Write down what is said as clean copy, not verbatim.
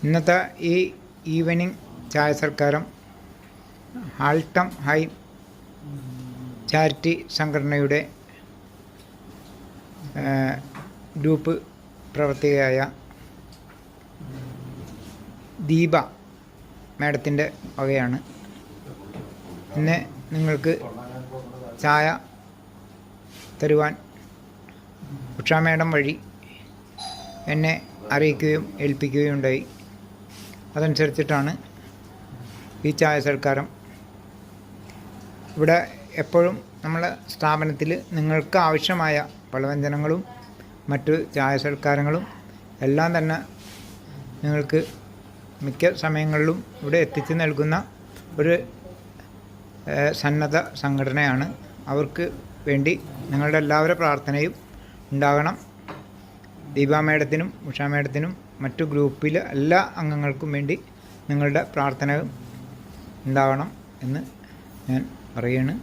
ഇന്നത്തെ ഈ ഈവനിങ് ചായ സൽക്കാരം ആൾട്ടം ഹൈ ചാരിറ്റി സംഘടനയുടെ ഗ്രൂപ്പ് പ്രവർത്തകയായ ദീപ മാഡത്തിൻ്റെ വകയാണ്. ഇന്ന് നിങ്ങൾക്ക് ചായ തരുവാൻ ഉഷ മാഡം വഴി എന്നെ അറിയിക്കുകയും ഏൽപ്പിക്കുകയും ഉണ്ടായി. അതനുസരിച്ചിട്ടാണ് ഈ ചായ സൽക്കാരം. ഇവിടെ എപ്പോഴും നമ്മളെ സ്ഥാപനത്തിൽ നിങ്ങൾക്ക് ആവശ്യമായ പലവ്യഞ്ജനങ്ങളും മറ്റു ചായ സൽക്കാരങ്ങളും എല്ലാം തന്നെ നിങ്ങൾക്ക് മിക്ക സമയങ്ങളിലും ഇവിടെ എത്തിച്ചു നൽകുന്ന ഒരു സന്നദ്ധ സംഘടനയാണ്. അവർക്ക് വേണ്ടി നിങ്ങളുടെ എല്ലാവരുടെ പ്രാർത്ഥനയും ഉണ്ടാകണം. ദീപ മേഡത്തിനും ഉഷ മേഡത്തിനും മറ്റു ഗ്രൂപ്പിലെ എല്ലാ അംഗങ്ങൾക്കും വേണ്ടി നിങ്ങളുടെ പ്രാർത്ഥനയും ഉണ്ടാകണം എന്ന് ഞാൻ പറയുകയാണ്.